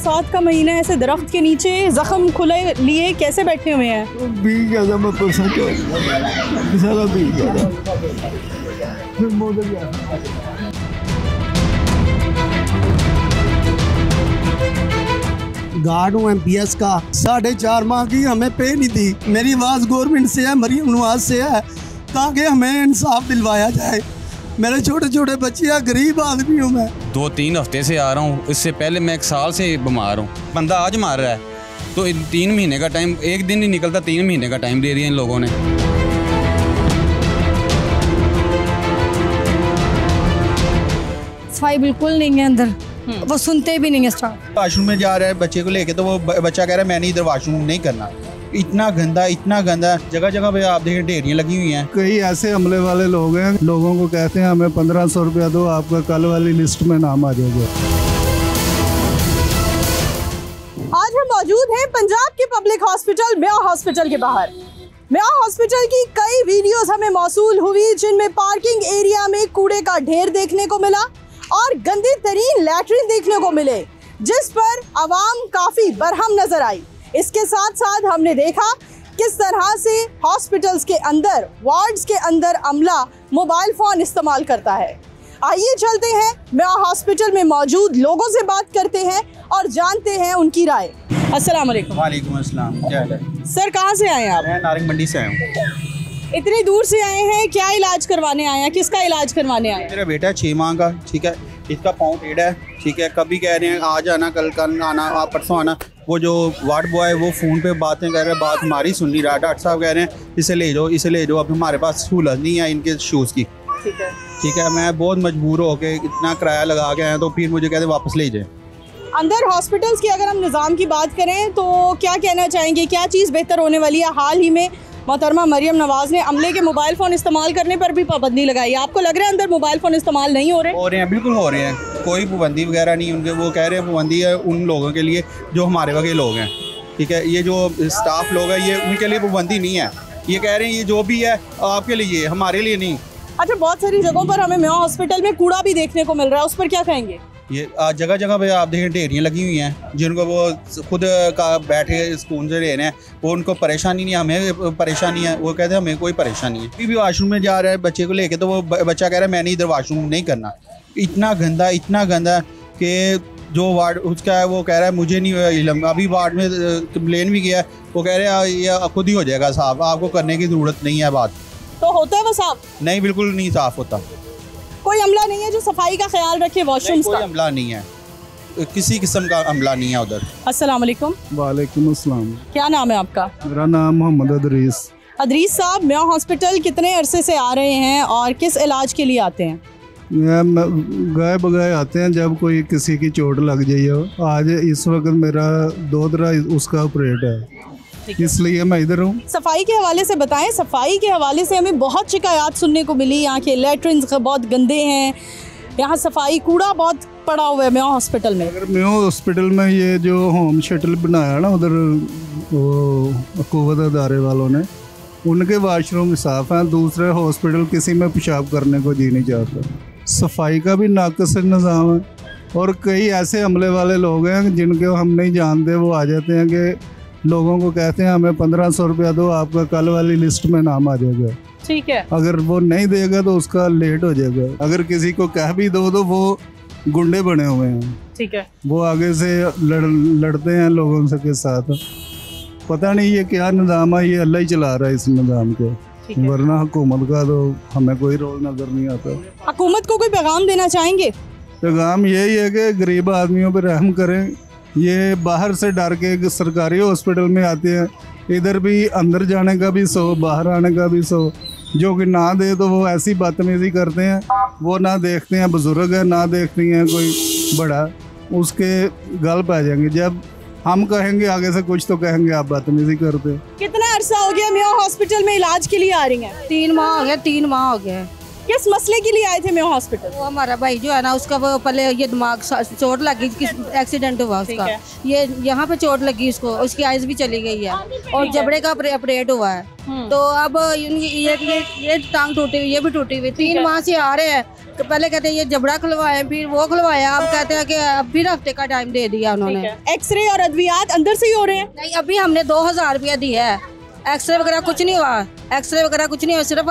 बरसात का महीना ऐसे दरख्त के नीचे जख्म खुले लिए कैसे बैठे हुए हैं? भीग गया था मैं परसों सारा भीग गया था। फिर मोदी गया। गार्ड हूँ MPS का, 4.5 माह की हमें पे नहीं दी। मेरी आवाज़ गवर्नमेंट से है, मरीम नवाज से है, ताकि हमें इंसाफ दिलवाया जाए। मेरे छोटे छोटे बच्चे हैं, गरीब आदमी हूँ मैं। 2-3 हफ्ते से आ रहा हूँ, इससे पहले मैं 1 साल से बीमार हूँ। बंदा आज मार रहा है तो 3 महीने का टाइम, एक दिन नहीं निकलता, 3 महीने का टाइम दे दिया इन लोगों ने। सफाई बिल्कुल नहीं है अंदर, वो सुनते भी नहीं है स्टाफ। वाशरूम में जा रहा है बच्चे को लेके, तो वो बच्चा कह रहा है मैंने इधर वाशरूम नहीं करना। इतना गंदा, जगह जगह पे आप देखें ढेरियाँ लगी हुई हैं। कई ऐसे हमले वाले लोग हैं, लोगों को कहते हैं हमें 1500 रुपया दो, आपका कल वाली लिस्ट में नाम आ जाएगा। आज हम मौजूद हैं पंजाब के पब्लिक हॉस्पिटल मेयो हॉस्पिटल के बाहर। मेयो हॉस्पिटल की कई वीडियोस हमें मौसूल हुई जिनमें पार्किंग एरिया में कूड़े का ढेर देखने को मिला और गंदी तरीन लैट्रिन देखने को मिले, जिस पर आवाम काफी बरहम नजर आई। इसके साथ साथ हमने देखा किस तरह से हॉस्पिटल्स के अंदर, वार्ड्स के अंदर अमला मोबाइल फोन इस्तेमाल करता है। आइए चलते हैं मेयो हॉस्पिटल में मौजूद लोगों से बात करते हैं और जानते हैं उनकी राय। अस्सलाम वालेकुम। वालेकुम अस्सलाम, क्या हाल है? सर कहाँ से आए हैं आप? मैं नारंग मंडी से आया हूँ। इतनी दूर से आए हैं, क्या इलाज करवाने आए हैं? किसका इलाज करवाने आए हैं? मेरा बेटा है 6 माह का, ठीक है, इसका पाँव टेढ़ा है, ठीक है। कभी कह रहे हैं आज आना, कल आना, परसों आना। वो जो वार्ड बॉय है वो फ़ोन पे बातें कर रहे हैं, बात हमारी सुन नहीं रहा। डॉक्टर साहब कह रहे हैं इसे ले जाओ। अब हमारे पास सहूलत नहीं है इनके शूज़ की, ठीक है। मैं बहुत मजबूर हो के इतना किराया लगा के आया, तो फिर मुझे कहते वापस ले जाए। अंदर हॉस्पिटल्स की अगर हम निज़ाम की बात करें तो क्या कहना चाहेंगे, क्या चीज़ बेहतर होने वाली है? हाल ही में मोहतरमा मरियम नवाज ने अमले के मोबाइल फ़ोन इस्तेमाल करने पर भी पाबंदी लगाई। आपको लग रहा है अंदर मोबाइल फ़ोन इस्तेमाल नहीं हो रहे हैं? बिल्कुल हो रहे हैं, कोई पाबंदी वगैरह नहीं उनके। वो कह रहे हैं पाबंदी है उन लोगों के लिए जो हमारे वगे लोग हैं, ठीक है। ये जो स्टाफ लोग हैं ये उनके लिए पाबंदी नहीं है। ये कह रहे हैं ये जो भी है आपके लिए, हमारे लिए नहीं। अच्छा, बहुत सारी जगहों पर हमें मेयो हॉस्पिटल में कूड़ा भी देखने को मिल रहा है, उस पर क्या कहेंगे? ये जगह जगह पे आप देखें ढेरियाँ लगी हुई हैं, जिनको वो खुद का बैठे सुकून से रह रहे हैं। वो उनको परेशानी नहीं, हमें परेशानी है। वो कहते हैं हमें कोई परेशानी है। कभी भी वाशरूम में जा रहा है बच्चे को लेके, तो वो बच्चा कह रहा है मैंने इधर वाशरूम नहीं करना। इतना गंदा कि जो वार्ड उसका है वो कह रहा है मुझे नहीं इल्म। अभी वार्ड में कंप्लेन भी किया है, वो कह रहे हैं ये खुद ही हो जाएगा साफ, आपको करने की ज़रूरत नहीं है। बात तो होता है वो साफ? नहीं, बिल्कुल नहीं साफ होता। कोई अमला नहीं है जो सफाई का ख्याल रखे वॉशरूम्स का? कोई अमला नहीं है, किसी किस्म का अमला नहीं है उधर। अस्सलाम वालेकुम। वालेकुम अस्सलाम। क्या नाम है आपका? मेरा नाम मोहम्मद अदरीस। अदरीस साहब, मेयो हॉस्पिटल कितने अरसे से आ रहे हैं और किस इलाज के लिए आते हैं? गाय बगाए आते हैं जब कोई किसी की चोट लग जाइए। आज इस वक्त मेरा दोदरा उसका ऑपरेट है, इसलिए मैं इधर हूँ। सफाई के हवाले से बताएं। सफाई के हवाले से हमें बहुत शिकायत सुनने को मिली। यहाँ के लैट्रिन्स बहुत गंदे हैं, यहाँ सफाई, कूड़ा बहुत पड़ा हुआ है मेयो हॉस्पिटल में। अगर मेयो हॉस्पिटल में ये जो होम शटल बनाया ना उधर वो कुव्वत अदारे वालों ने, उनके वाशरूम साफ़ हैं। दूसरे हॉस्पिटल किसी में पेशाब करने को जी नहीं चाहता। सफाई का भी नाक़िस निज़ाम है और कई ऐसे हमले वाले लोग हैं जिनको हम नहीं जानते। वो आ जाते हैं कि लोगों को कहते हैं हमें 1500 रुपया दो, आपका कल वाली लिस्ट में नाम आ जाएगा, ठीक है। अगर वो नहीं देगा तो उसका लेट हो जाएगा। अगर किसी को कह भी दो तो वो गुंडे बने हुए हैं, ठीक है। वो आगे से लड़ते हैं लोगों से के साथ। पता नहीं ये क्या निज़ाम है, ये अल्लाह ही चला रहा है इस निज़ाम को, वरना हुकूमत का तो हमें कोई रोल नज़र नहीं आता। हुकूमत को कोई पैगाम देना चाहेंगे? पैगाम यही है कि गरीब आदमियों पर रहम करें। ये बाहर से डर के सरकारी हॉस्पिटल में आते हैं, इधर भी अंदर जाने का भी सो, बाहर आने का भी सो। जो कि ना दे तो वो ऐसी बदतमीज़ी करते हैं। वो ना देखते हैं बुज़ुर्ग है, ना देखती हैं कोई बड़ा, उसके गल पै जाएंगे। जब हम कहेंगे आगे से कुछ तो कहेंगे आप बदतमीज़ी करते। कितना अरसा हो गया मेयो हॉस्पिटल में इलाज के लिए आ रही हैं? 3 माह हो गया, 3 माह हो गया। किस मसले के लिए आए थे मेयो हॉस्पिटल? वो हमारा भाई जो है ना, उसका वो पहले ये दिमाग चोट लगी, एक्सीडेंट हुआ उसका, ये यहाँ पे चोट लगी उसको, उसकी आइज भी चली गई है और जबड़े का ऑपरेट हुआ है। तो अब ये टांग टूटी हुई, ये भी टूटी हुई। 3 माह से आ रहे हैं, तो पहले कहते हैं ये जबड़ा खुलवाए, फिर वो खुलवाया, अब कहते हैं कि अब फिर हफ्ते का टाइम दे दिया उन्होंने। एक्सरे और अद्वियात अंदर से ही हो रहे हैं? नहीं, अभी हमने 2000 रुपया दिया है, एक्सरे वगैरह कुछ नहीं हुआ, एक्सरे वगैरह कुछ नहीं हुआ, सिर्फ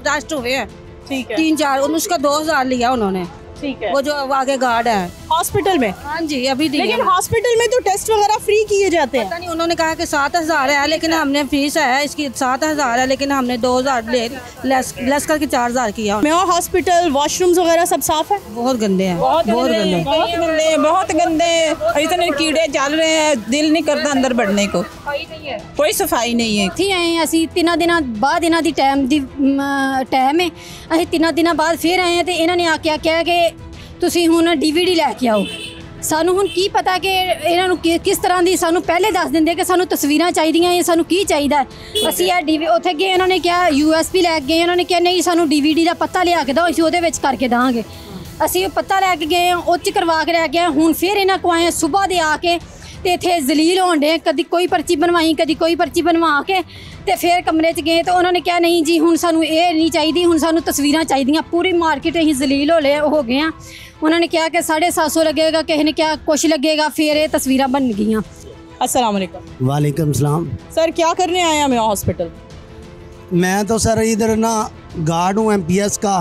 टेस्ट हुए हैं। ठीक है। 3-4 उसका 2000 लिया उन्होंने। ठीक है। वो जो आगे गार्ड है हॉस्पिटल में? हाँ जी, अभी दिए। लेकिन हॉस्पिटल में तो टेस्ट वगैरह फ्री किए जाते हैं। पता नहीं, उन्होंने कहा कि 7000 है, लेकिन हमने फीस है इसकी 7000 है, लेकिन हमने 2000 लेस करके 4000 किया। मेयो हॉस्पिटल वॉशरूम्स वगैरह सब साफ है? बहुत गंदे हैं, बहुत गंदे, इतने कीड़े चल रहे हैं, दिल नहीं करता अंदर बढ़ने को, कोई सफाई नहीं है। ਇੱਥੇ ਆਏ ਅਸੀਂ 3 ਦਿਨਾਂ ਬਾਅਦ, ਇਹਨਾਂ ਦੀ ਟਾਈਮ ਹੈ, ਅਸੀਂ 3 ਦਿਨਾਂ ਬਾਅਦ ਫਿਰ ਆਏ ਤੇ ਇਹਨਾਂ ਨੇ ਆ ਕੇ ਆਖਿਆ ਕਿ ਤੁਸੀਂ ਹੁਣ DVD ਲੈ ਕੇ ਆਓ। ਸਾਨੂੰ ਹੁਣ ਕੀ ਪਤਾ ਕਿ ਇਹਨਾਂ ਨੂੰ ਕਿਸ ਤਰ੍ਹਾਂ ਦੀ, ਸਾਨੂੰ ਪਹਿਲੇ ਦੱਸ ਦਿੰਦੇ ਕਿ ਸਾਨੂੰ ਤਸਵੀਰਾਂ ਚਾਹੀਦੀਆਂ, ਇਹ ਸਾਨੂੰ ਕੀ ਚਾਹੀਦਾ। ਅਸੀਂ ਇਹ DVD ਉੱਥੇ ਗਏ, ਇਹਨਾਂ ਨੇ ਕਿਹਾ USB ਲੈ ਕੇ ਗਏ, ਇਹਨਾਂ ਨੇ ਕਿਹਾ ਨਹੀਂ ਸਾਨੂੰ DVD ਦਾ ਪੱਤਾ ਲਿਆ ਕੇ ਦਿਓ, ਅਸੀਂ ਉਹਦੇ ਵਿੱਚ ਕਰਕੇ ਦਾਂਗੇ। ਅਸੀਂ ਉਹ ਪੱਤਾ ਲੈ ਕੇ ਗਏ, ਉਹ 'ਚ ਕਰਵਾ ਕੇ ਲੈ ਗਏ। ਹੁਣ ਫਿਰ ਇਹਨਾਂ ਕੋ ਆਏ ਸਵੇਰ ਦੇ ਆ ਕੇ ਤੇ ਇੱਥੇ ਜ਼ਲੀਲ ਹੋਣ ਡੇ, ਕਦੀ ਕੋਈ ਪਰਚੀ ਬਣਵਾਈ, ਕਦੀ ਕੋਈ ਪਰਚੀ ਬਣਵਾ ਕੇ ਤੇ ਫਿਰ ਕਮਰੇ 'ਚ ਗਏ ਤੇ ਉਹਨਾਂ ਨੇ ਕਿਹਾ ਨਹੀਂ ਜੀ ਹੁਣ ਸਾਨੂੰ ਇਹ ਨਹੀਂ ਚਾਹੀਦੀ, ਹੁਣ ਸਾਨੂੰ ਤਸਵੀਰਾਂ ਚਾਹੀਦੀਆਂ। ਪੂਰੀ ਮਾਰਕੀਟ ਅਸੀਂ ਜ਼ਲੀਲ ਹੋ ਗਏ ਆ। ਉਹਨਾਂ ਨੇ ਕਿਹਾ ਕਿ 750 लगेगा, ਕਿਸੇ ਨੇ ਕਿਹਾ कुछ लगेगा, फिर ये तस्वीरें बन गई। अस्सलाम वालेकुम। वालेकुम सलाम। सर क्या करने आए हैं मेयो हॉस्पिटल? मैं तो सर इधर ना गार्ड हूँ MPS का,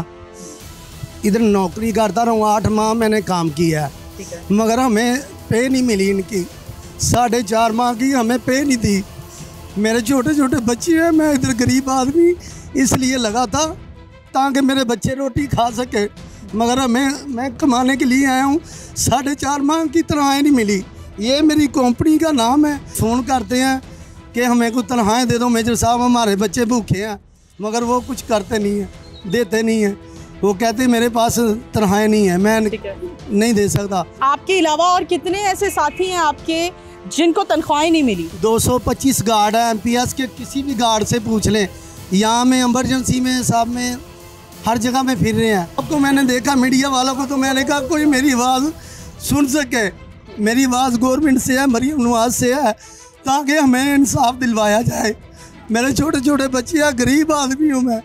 इधर नौकरी करता रहा हूँ। 8 माह मैंने काम किया है, मगर हमें पे नहीं मिली इनकी। 4.5 माह की हमें पे नहीं दी। मेरे छोटे छोटे बच्चे हैं, मैं इधर गरीब आदमी इसलिए लगा था ताकि मेरे बच्चे रोटी खा सके, मगर मैं कमाने के लिए आया हूँ। 4.5 माह की तनख्वाह नहीं मिली। ये मेरी कंपनी का नाम है। फ़ोन करते हैं कि हमें कुछ तनख्वाहें दे दो मेजर साहब, हमारे बच्चे भूखे हैं, मगर वो कुछ करते नहीं हैं, देते नहीं हैं। वो कहते मेरे पास तनख्वाहें नहीं है, मैं नहीं दे सकता। आपके अलावा और कितने ऐसे साथी हैं आपके जिनको तनख्वाहें नहीं मिली? 225 गार्ड है MPS के, किसी भी गार्ड से पूछ लें। यहाँ में इमरजेंसी में साहब में हर जगह में फिर रहे हैं। अब तो मैंने देखा मीडिया वालों को, तो मैंने कहा कोई मेरी आवाज़ सुन सके। मेरी आवाज़ गवर्नमेंट से है, मरीम नवाज से है, ताकि हमें इंसाफ दिलवाया जाए। मेरे छोटे छोटे बच्चे हैं, गरीब आदमी हूँ मैं।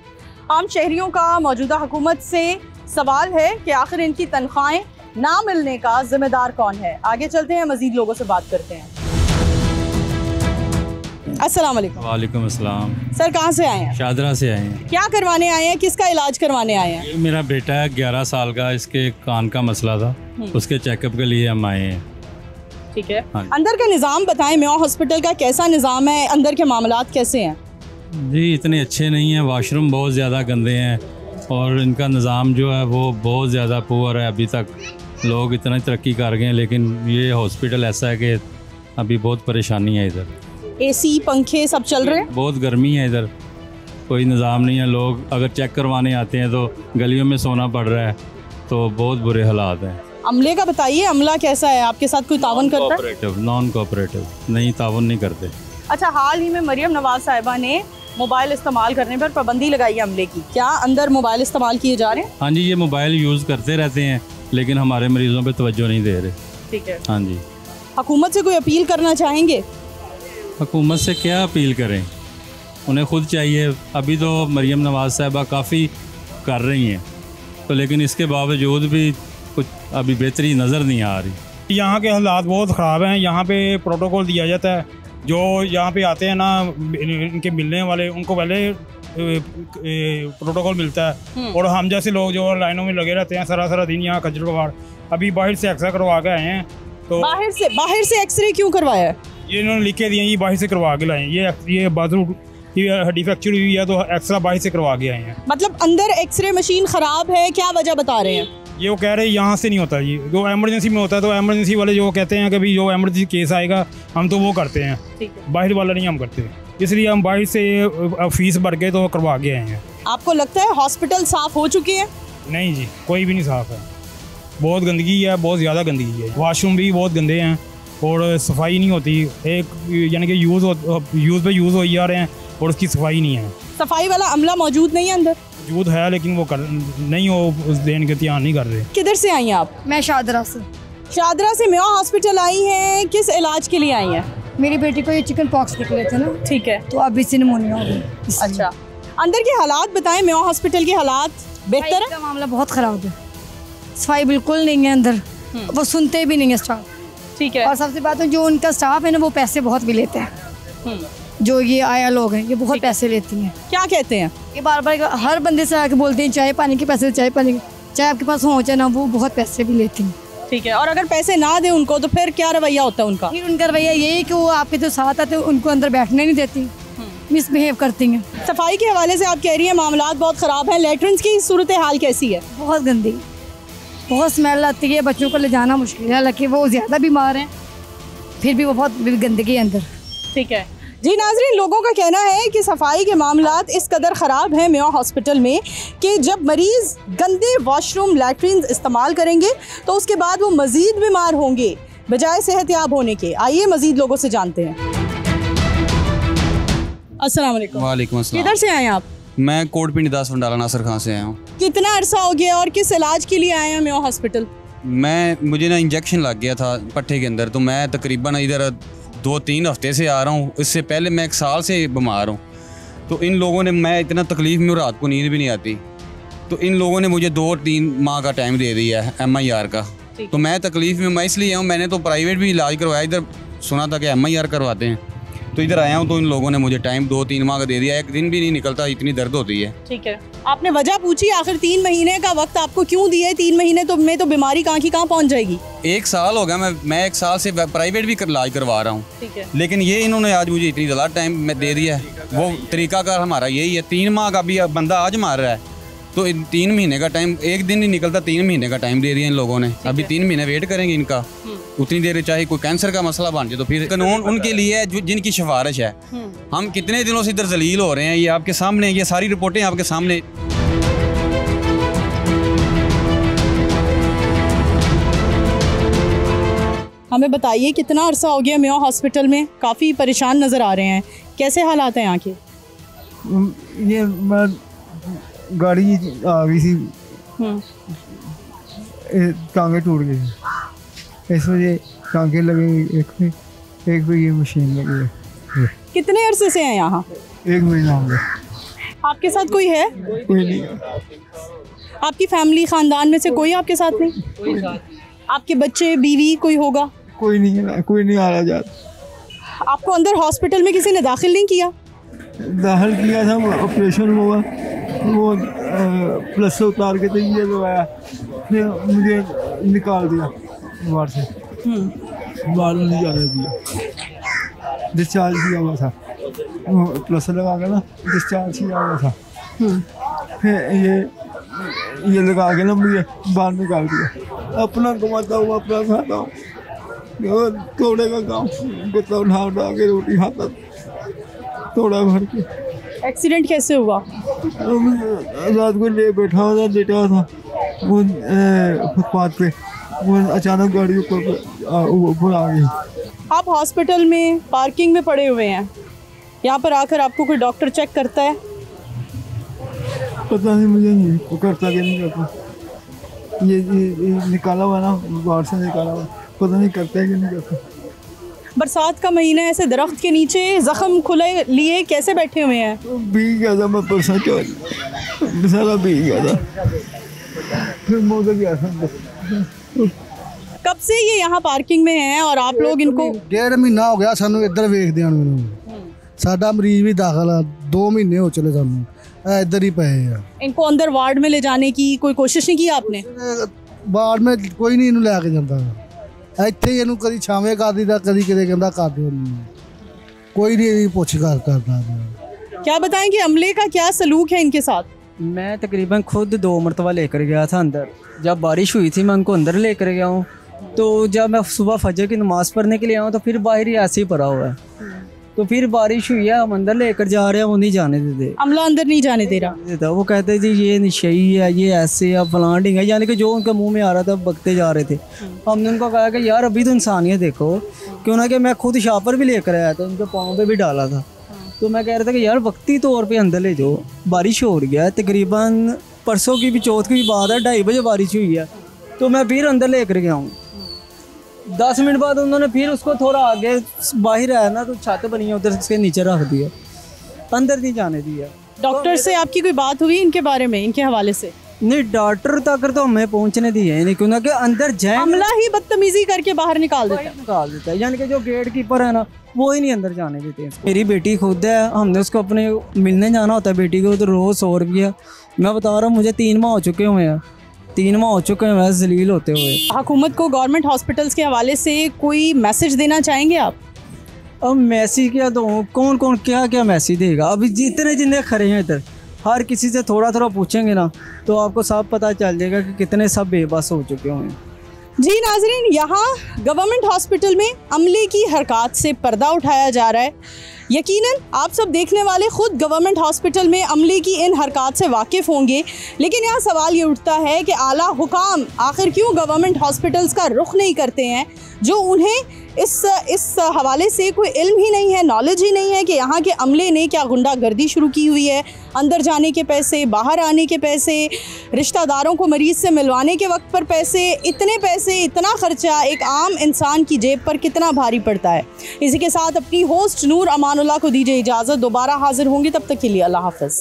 आम शहरियों का मौजूदा हुकूमत से सवाल है कि आखिर इनकी तनख्वाहें ना मिलने का जिम्मेदार कौन है। आगे चलते हैं, मजीद लोगों से बात करते हैं। अस्सलाम वालेकुम। वालेकुम अस्सलाम। सर कहाँ से आए हैं? शादरा से आए हैं। क्या करवाने आए हैं, किसका इलाज करवाने आए हैं? मेरा बेटा है 11 साल का, इसके कान का मसला था, उसके चेकअप के लिए हम आए हैं। ठीक है। हाँ। अंदर का निज़ाम बताएं, मेयो हॉस्पिटल का कैसा निज़ाम है, अंदर के मामलात कैसे हैं? जी इतने अच्छे नहीं हैं, वाशरूम बहुत ज़्यादा गंदे हैं और इनका निज़ाम जो है वो बहुत ज़्यादा पुअर है। अभी तक लोग इतना तरक्की कर गए हैं, लेकिन ये हॉस्पिटल ऐसा है कि अभी बहुत परेशानी है। इधर AC पंखे सब चल रहे हैं? बहुत गर्मी है, इधर कोई निज़ाम नहीं है। लोग अगर चेक करवाने आते हैं तो गलियों में सोना पड़ रहा है, तो बहुत बुरे हालात हैं। अमले का बताइए, अमला कैसा है, आपके साथ कोई तावन करता है? नॉन कोऑपरेटिव नहीं, तावन नहीं करते। अच्छा, हाल ही में मरियम नवाज साहिबा ने मोबाइल इस्तेमाल करने पर पाबंदी लगाई है अमले की, क्या अंदर मोबाइल इस्तेमाल किए जा रहे हैं? हाँ जी, ये मोबाइल यूज़ करते रहते हैं, लेकिन हमारे मरीजों पे तवज्जो नहीं दे रहे। ठीक है। हाँ जी। हुकूमत से कोई अपील करना चाहेंगे? हुकूमत से क्या अपील करें, उन्हें खुद चाहिए। अभी तो मरियम नवाज साहिबा काफ़ी कर रही हैं, तो लेकिन इसके बावजूद भी कुछ अभी बेहतरी नज़र नहीं आ रही। यहाँ के हालात बहुत ख़राब हैं। यहाँ पे प्रोटोकॉल दिया जाता है, जो यहाँ पे आते हैं ना इनके मिलने वाले, उनको पहले प्रोटोकॉल मिलता है, और हम जैसे लोग जो लाइनों में लगे रहते हैं सारा दिन यहाँ खज्जल खुआर। अभी बाहर से एक्सरे करवा के आए हैं। तो बाहर से एक्सरे क्यों करवाया है? ये इन्होंने लिख के दिए, ये बाहर से करवा के लाए। ये बाजू की हड्डी फ्रैक्चर हुई है, तो एक्सरा बाहर से करवा के आए हैं। मतलब अंदर एक्सरे मशीन ख़राब है, क्या वजह बता रहे हैं? ये वो कह रहे हैं यहाँ से नहीं होता, ये जो एमरजेंसी में होता है, तो एमरजेंसी वाले जो कहते हैं कि भाई जो एमरजेंसी केस आएगा हम तो वो करते हैं, बाहर वाला नहीं हम करते, इसलिए हम बाहर से फीस भर के तो करवा के आए हैं। आपको लगता है हॉस्पिटल साफ़ हो चुके हैं? नहीं जी, कोई भी नहीं साफ़ है, बहुत गंदगी है, बहुत ज़्यादा गंदगी है। वाशरूम भी बहुत गंदे हैं और सफाई नहीं होती। एक यानी कि यूज़ पे यूज़ हो जा रहे हैं और उसकी सफाई नहीं है। सफाई वाला अमला मौजूद नहीं है अंदर? मौजूद है लेकिन वो नहीं, वो उस देन के ध्यान नहीं कर रहे। किधर से आई हैं आप? मैं शादरा से। शादरा से मेवा हॉस्पिटल आई हैं, किस इलाज के लिए आई हैं? मेरी बेटी को ये चिकन पॉक्स निकले थे ना। ठीक है। तो अब इसी निमोनिया हो गई। अच्छा, अंदर के हालात बताएं, मेवा हॉस्पिटल के हालात बेहतर है? मामला बहुत ख़राब है, सफाई बिल्कुल नहीं है अंदर, वो सुनते भी नहीं है स्टाफ। ठीक है। और सबसे बात है जो उनका स्टाफ है ना वो पैसे बहुत भी लेते हैं। जो ये आया लोग हैं ये बहुत पैसे लेती हैं। क्या कहते हैं? ये बार बार हर बंदे से आके बोलते हैं चाय पानी के पैसे, चाय पानी, चाहे आपके पास हो चाहे ना, वो बहुत पैसे भी लेती हैं। ठीक है। और अगर पैसे ना दे उनको तो फिर क्या रवैया होता है उनका? फिर उनका रवैया यही कि वो आपके जो साथ आते हैं उनको अंदर बैठने नहीं देती, मिसबिहेव करती हैं। सफाई के हवाले से आप कह रही हैं मामलात बहुत ख़राब हैं, लेटरिन की सूरत हाल कैसी है? बहुत गंदी, बहुत स्मेल आती है, बच्चों को ले जाना मुश्किल है, हालांकि वो ज़्यादा बीमार हैं फिर भी वो बहुत गंदगी है अंदर। ठीक है जी नाज़रीन, लोगों का कहना है कि सफाई के मामलात इस कदर ख़राब हैं मेवा हॉस्पिटल में कि जब मरीज़ गंदे वॉशरूम लैट्रिन इस्तेमाल करेंगे तो उसके बाद वो मज़ीद बीमार होंगे बजाय सेहतयाब होने के। आइए मज़ीद लोगों से जानते हैं। अस्सलाम वालेकुम। वालेकुम अस्सलाम। किधर से आए आप? मैं कोटपिंडी दास फंडाला नासर खां से आया हूँ। कितना अरसा हो गया और किस इलाज के लिए आए हैं मेवा हॉस्पिटल? मुझे ना इंजेक्शन लग गया था पट्टे के अंदर, तो मैं तकरीबन इधर 2-3 हफ्ते से आ रहा हूँ। इससे पहले मैं 1 साल से बीमार हूँ। तो इन लोगों ने, मैं इतना तकलीफ़ में, रात को नींद भी नहीं आती, तो इन लोगों ने मुझे 2-3 माह का टाइम दे दिया है MIR का। तो मैं तकलीफ़ में, मैं इसलिए हूँ, मैंने तो प्राइवेट भी इलाज करवाया, इधर सुना था कि MIR करवाते हैं, तो इधर आया हूँ। तो इन लोगों ने मुझे टाइम 2-3 माह का दे दिया, एक दिन भी नहीं निकलता, इतनी दर्द होती है। ठीक है। आपने वजह पूछी आखिर 3 महीने का वक्त आपको क्यों दिया है? 3 महीने तो में तो बीमारी कहाँ की कहाँ पहुँच जाएगी। 1 साल हो गया, मैं 1 साल से प्राइवेट भी इलाज करवा रहा हूँ। ठीक है। लेकिन ये इन्होंने आज मुझे इतनी ज़्यादा टाइम में दे दिया है। वो तरीकाकार हमारा यही है, 3 माह का भी बंदा आज मार रहा है, तो 3 महीने का टाइम, एक दिन नहीं निकलता, 3 महीने का टाइम दे दिया इन लोगों ने। अभी 3 महीने वेट करेंगे इनका, उतनी देर चाहे कोई कैंसर का मसला बन जाए तो फिर कानून उनके लिए है जो जिनकी सिफारिश है। हम कितने दिनों से इधर जलील हो रहे हैं, ये आपके सामने, ये सारी रिपोर्टें आपके सामने। हमें बताइए कितना अरसा हो गया मेवा हॉस्पिटल में? काफ़ी परेशान नज़र आ रहे हैं, कैसे हालात हैं यहाँ के? ये मैं गाड़ी आ गई थी, टांगे टूट गई, इस वजह टांगे लगे, एक पे ये मशीन लगी है। कितने अरसे से हैं यहाँ? 1 महीना हो गया। आपके साथ कोई है? कोई नहीं। आपकी फैमिली, ख़ानदान में से कोई आपके साथ नहीं? आपके बच्चे, बीवी कोई होगा? कोई नहीं है, कोई नहीं आ रहा जाता। आपको अंदर हॉस्पिटल में किसी ने दाखिल नहीं किया? दाखिल किया था, ऑपरेशन हुआ, वो प्लस से उतार के ये दबाया, फिर मुझे निकाल दिया बाहर से, बाहर नहीं जाने दिया। डिस्चार्ज किया हुआ था, प्लस लगा के ना डिस्चार्ज किया हुआ था, फिर ये लगा के ना मुझे बाहर निकाल दिया। अपना कमाता हूँ, अपना खाता हूँ, थोड़े का काम, गुत्ता उठा के रोटी खाता, थोड़ा भर के। एक्सीडेंट कैसे हुआ? रात को बैठा हुआ था, लेटा था वो फुटपाथ पे, वो अचानक गाड़ी ऊपर आ गई। आप हॉस्पिटल में पार्किंग में पड़े हुए हैं, यहाँ पर आकर आपको कोई डॉक्टर चेक करता है? पता नहीं, मुझे नहीं, वो करता कि नहीं करता। ये निकाला हुआ ना, बाहर से निकाला हुआ, पता नहीं करता है कि नहीं करता। बरसात का महीना, ऐसे दरख्त के नीचे जख्म खुले लिए कैसे बैठे हुए हैं? भीग गया था मैं, परसों सारा भीग गया था, फिर मोड़ गया था। कब से ये यहाँ पार्किंग में हैं और आप लोग इनको? 1.5 महीना हो गया सानू इधर वेखदे ਨੂੰ। साडा मरीज भी दाखिल है, 2 महीने हो चले सानू इधर ही पे है। इनको अंदर वार्ड में ले जाने की कोई कोशिश नहीं की आपने? वार्ड में कोई नहीं इन्हू लैके जाता, ਇੱਥੇ ਹੀ ਇਹਨੂੰ ਕਦੀ ਛਾਵੇਂ ਕਰ ਦਿੱਤਾ, ਕਦੀ ਕਿਤੇ ਕਹਿੰਦਾ ਕਰ ਦਿਓ, कोई नहीं ਇਹਦੀ ਪੁੱਛ करता। क्या बताएं कि अमले का क्या सलूक है इनके साथ? मैं तकरीबन खुद 2 मरतबा लेकर गया था अंदर, जब बारिश हुई थी मैं उनको अंदर लेकर गया हूँ, तो जब मैं सुबह फजर की नमाज़ पढ़ने के लिए आऊँ तो फिर बाहर ही ऐसे ही पड़ा हुआ है, तो फिर बारिश हुई है, हम अंदर लेकर जा रहे हैं, वो नहीं जाने देते, अमला अंदर नहीं जाने दे रहा। वो कहते जी ये नशई है, ये ऐसे है, फलां ढिंग है, यानी कि जो उनके मुंह में आ रहा था बकते जा रहे थे। हमने उनको कहा कि यार अभी तो इंसानियत देखो, क्यों ना कि मैं खुद शापर भी लेकर आया था, उनके पाँव पे भी डाला था, तो मैं कह रहा था कि यार वक्ती तौर पे अंदर ले जाओ, बारिश हो रही है, तकरीबन परसों की भी चौथ की बात है, 2:30 बजे बारिश हुई है। तो मैं फिर अंदर लेकर गया हूँ। 10 मिनट बाद उन्होंने फिर उसको थोड़ा आगे बाहर आया ना, तो छत बनी है उधर, उसके नीचे रख दिया, अंदर नहीं जाने दिया। डॉक्टर से आपकी कोई बात हुई इनके बारे में, इनके हवाले से? नहीं, डॉक्टर तक तो हमें पहुंचने दिए नहीं, क्योंकि अंदर जाए अमला ही बदतमीजी करके बाहर निकाल देता है। यानी कि जो गेट कीपर है ना, वो ही नहीं अंदर जाने देते। मेरी बेटी खुद है, हमने उसको अपने मिलने जाना होता है बेटी को, तो रोज़ 100 रुपया। मैं बता रहा हूँ, मुझे 3 माह हो चुके हुए हैं, 3 माह हो चुके हैं वैसे जलील होते हुए। हुकूमत को गवर्नमेंट हॉस्पिटल्स के हवाले से कोई मैसेज देना चाहेंगे आप? अब मैसेज क्या दो, कौन कौन क्या क्या मैसेज देगा? अभी जितने खड़े हैं इधर, हर किसी से थोड़ा थोड़ा पूछेंगे ना, तो आपको सब पता चल जाएगा कि कितने सब बेबस हो चुके हैं। जी नाजरीन, यहाँ गवर्नमेंट हॉस्पिटल में अमले की हरकत से पर्दा उठाया जा रहा है। यकीनन आप सब देखने वाले खुद गवर्नमेंट हॉस्पिटल में अमले की इन हरकत से वाकिफ़ होंगे, लेकिन यहाँ सवाल ये उठता है कि आला हुकाम आखिर क्यों गवर्नमेंट हॉस्पिटल्स का रुख नहीं करते हैं, जो उन्हें इस हवाले से कोई इल्म ही नहीं है, नॉलेज ही नहीं है कि यहाँ के अमले ने क्या गुंडागर्दी शुरू की हुई है, अंदर जाने के पैसे, बाहर आने के पैसे, रिश्तेदारों को मरीज़ से मिलवाने के वक्त पर पैसे, इतना ख़र्चा एक आम इंसान की जेब पर कितना भारी पड़ता है। इसी के साथ अपनी होस्ट नूर अमानुल्लाह को दीजिए इजाज़त, दोबारा हाजिर होंगी, तब तक के लिए अल्लाह हाफ़िज़।